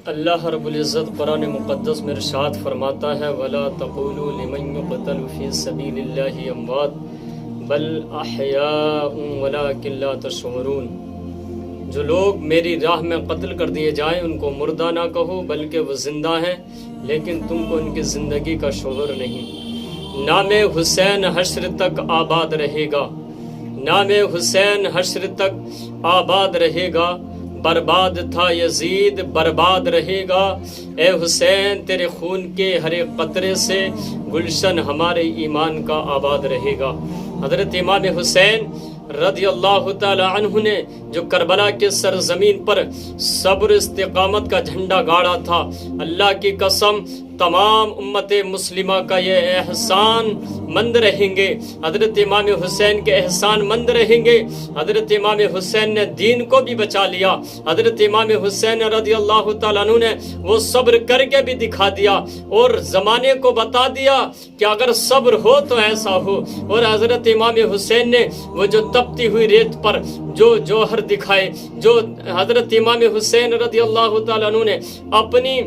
اللہ رب العزت قرآن مقدس میں ارشاد فرماتا ہے وَلَا تَقُولُوا لِمَنْ يُقْتَلُ فِي سَبِيلِ اللَّهِ أَمْوَاتٌ بَلْ أَحْيَاءٌ وَلَٰكِن لَا تَشْعُرُونَ۔ جو لوگ میری راہ میں قتل کر دیے جائیں ان کو مردہ نہ کہو بلکہ وہ زندہ ہیں، لیکن تم کو ان کی زندگی کا شعور نہیں۔ نام حسین حشر تک آباد رہے گا، نام حسین حشر تک آباد رہے گا، برباد تھا یزید برباد رہے گا۔ اے حسین تیرے خون کے ہر ایک قطرے سے گلشن ہمارے ایمان کا آباد رہے گا۔ حضرت امام حسین رضی اللہ تعالی عنہ نے جو کربلا کے سرزمین پر صبر استقامت کا جھنڈا گاڑا تھا، اللہ کی قسم تمام امت مسلمہ کا یہ احسان مند رہیں گے، حضرت امام حسین کے احسان مند رہیں گے۔ حضرت امام حسین نے دین کو بھی بچا لیا، حضرت امام حسین رضی اللہ تعالیٰ عنہ نے وہ صبر کر کے بھی دکھا دیا اور زمانے کو بتا دیا کہ اگر صبر ہو تو ایسا ہو۔ اور حضرت امام حسین نے وہ جو تپتی ہوئی ریت پر جو جوہر دکھائے، جو حضرت امام حسین رضی اللہ تعالیٰ عنہ نے اپنی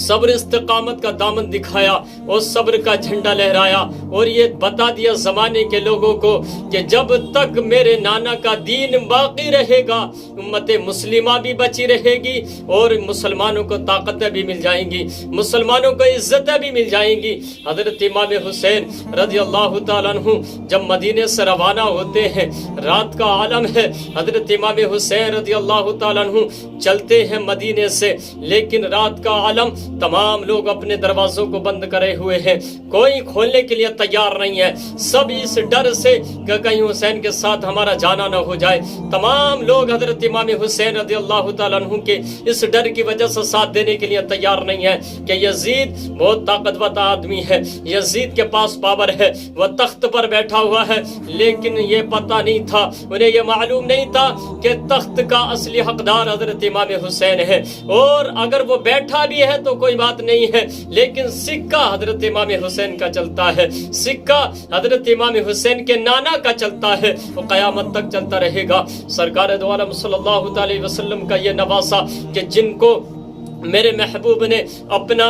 صبر استقامت کا دامن دکھایا اور صبر کا جھنڈا لہرایا اور یہ بتا دیا زمانے کے لوگوں کو کہ جب تک میرے نانا کا دین باقی رہے گا امت مسلمہ بھی بچی رہے گی اور مسلمانوں کو طاقتیں بھی مل جائیں گی، مسلمانوں کو عزتیں بھی مل جائیں گی۔ حضرت امام حسین رضی اللہ تعالیٰ عنہ جب مدینے سے روانہ ہوتے ہیں، رات کا عالم ہے، حضرت امام حسین رضی اللہ تعالیٰ عنہ چلتے ہیں مدینے سے، لیکن رات کا عالم تمام لوگ اپنے دروازوں کو بند کرے ہوئے ہیں، کوئی کھولنے کے لیے تیار نہیں ہے، سب اس ڈر سے کہ کہیں حسین کے ساتھ ہمارا جانا نہ ہو جائے۔ تمام لوگ حضرت امام حسین رضی اللہ تعالیٰ عنہ کے اس ڈر کی وجہ سے ساتھ دینے کے لیے تیار نہیں ہے کہ یزید بہت طاقتور آدمی ہے، یزید کے پاس پاور ہے، وہ تخت پر بیٹھا ہوا ہے، لیکن یہ پتہ نہیں تھا، انہیں یہ معلوم نہیں تھا کہ تخت کا اصلی حقدار حضرت امام حسین ہے، اور اگر وہ بیٹھا بھی ہے تو کوئی بات نہیں ہے، لیکن سکہ حضرت امام حسین کا چلتا ہے، سکہ حضرت امام حسین کے نانا کا چلتا ہے، وہ قیامت تک چلتا رہے گا۔ سرکار دو عالم صلی اللہ علیہ وسلم کا یہ نواسہ کہ جن کو میرے محبوب نے اپنا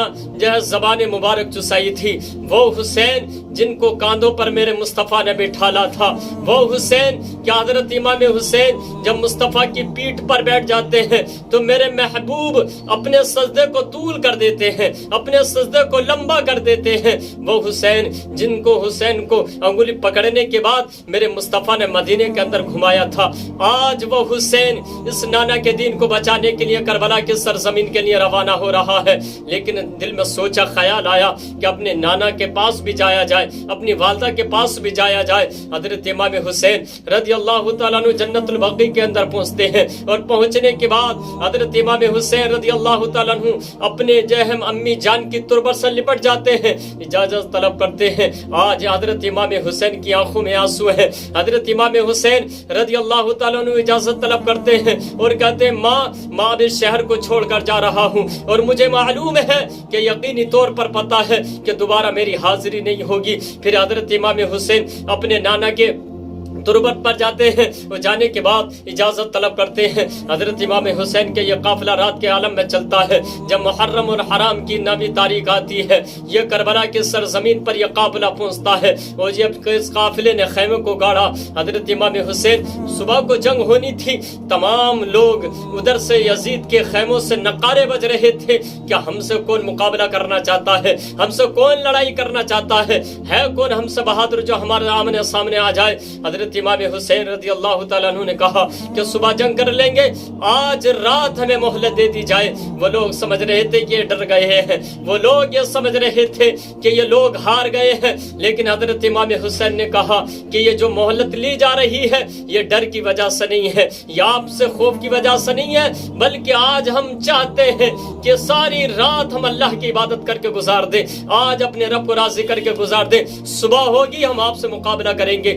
زبان مبارک چسائی تھی، وہ حسین جن کو کاندھوں پر میرے مصطفیٰ نے بٹھالا تھا، وہ حسین کیا حضرت امام حسین جب مصطفیٰ کی پیٹھ پر بیٹھ جاتے ہیں تو میرے محبوب اپنے سجدے کو طول کر دیتے ہیں، اپنے سجدے کو لمبا کر دیتے ہیں۔ وہ حسین جن کو حسین کو انگلی پکڑنے کے بعد میرے مصطفیٰ نے مدینے کے اندر گھمایا تھا، آج وہ حسین اس نانا کے دین کو بچانے کے لیے کربلا کی سرزمین کے لیے روانہ ہو رہا ہے۔ لیکن دل میں سوچا، خیال آیا کہ اپنے نانا کے پاس بھی جایا جائے، اپنی والدہ کے پاس بھی جایا جائے۔ حضرت امام حسین رضی اللہ تعالیٰ عنہ جنت البقیع کے اندر پہنچتے ہیں، اور پہنچنے کے بعد حضرت امام حسین رضی اللہ تعالیٰ عنہ اپنے امی جان کی تربت سے لپٹ جاتے ہیں، اجازت طلب کرتے ہیں۔ آج حضرت امام حسین کی آنکھوں میں آنسو ہے، حضرت امام حسین رضی اللہ تعالیٰ عنہ اجازت طلب کرتے ہیں اور کہتے ہیں ماں اس شہر کو چھوڑ کر جا رہا ہوں، اور مجھے معلوم ہے کہ یقینی طور پر پتہ ہے کہ دوبارہ میری حاضری نہیں ہوگی۔ پھر حضرت امام حسین اپنے نانا کے تربت پر جاتے ہیں، وہ جانے کے بعد اجازت طلب کرتے ہیں۔ حضرت امام حسین کے یہ قافلہ رات کے عالم میں چلتا ہے، جب محرم اور حرام کی نویں تاریخ آتی ہے، یہ کربلا کی سرزمین پر یہ قافلہ پہنچتا ہے، اور جب اس قافلے نے خیمے کو گاڑا، حضرت امام حسین صبح کو جنگ ہونی تھی، تمام لوگ ادھر سے یزید کے خیموں سے نعرے بج رہے تھے کہ ہم سے کون مقابلہ کرنا چاہتا ہے، ہم سے کون لڑائی کرنا چاہتا ہے کون ہم سے بہادر جو ہمارے آمنے سامنے آ جائے۔ حضرت امام حسین رضی اللہ تعالیٰ عنہ نے کہا کہ صبح جنگ کر لیں گے، آج رات ہمیں مہلت دے دی جائے۔ وہ لوگ سمجھ رہے تھے کہ یہ ڈر گئے ہیں، وہ لوگ یہ سمجھ رہے تھے کہ یہ لوگ ہار گئے ہیں، لیکن حضرت امام حسین نے کہا کہ یہ جو مہلت لی جا رہی ہے یہ ڈر کی وجہ سے نہیں ہے، یہ آپ سے خوف کی وجہ سے نہیں ہے، بلکہ آج ہم چاہتے ہیں کہ ساری رات ہم اللہ کی عبادت کر کے گزار دیں، آج اپنے رب کو راضی کر کے گزار دیں، صبح ہوگی ہم آپ سے مقابلہ کریں گے،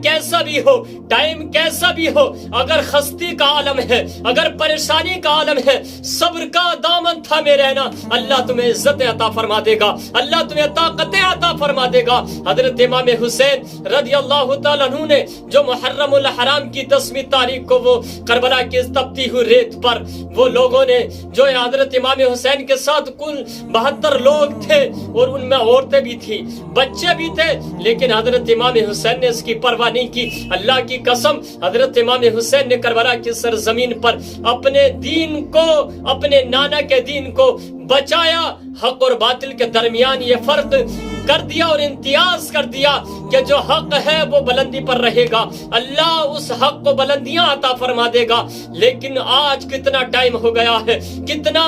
کیسا بھی ہو، ٹائم کیسا بھی ہو، اگر خستی کا عالم ہے، اگر پریشانی کا عالم ہے، صبر کا دامن تھامے رہنا، اللہ تمہیں عزت عطا فرما دے گا، اللہ تمہیں طاقت عطا فرما دے گا۔ حضرت امام حسین رضی اللہ تعالیٰ عنہ نے جو محرم الحرام کی 10ویں تاریخ کو وہ کربلا کی تپتی ہوئی ریت پر وہ لوگوں نے جو حضرت امام حسین کے ساتھ کل 72 لوگ تھے اور ان میں عورتیں بھی تھی، بچے بھی تھے، لیکن حضرت امام حسین نے اس کی پرواہ نہیں کی۔ اللہ کی قسم، حضرت امام حسین نے کربلا کی سرزمین پر اپنے دین کو، اپنے نانا کے دین کو بچایا، حق اور باطل کے درمیان یہ فرق کر دیا اور امتیاز کر دیا کہ جو حق ہے وہ بلندی پر رہے گا، اللہ اس حق کو بلندیاں عطا فرما دے گا۔ لیکن آج کتنا ٹائم ہو گیا ہے، کتنا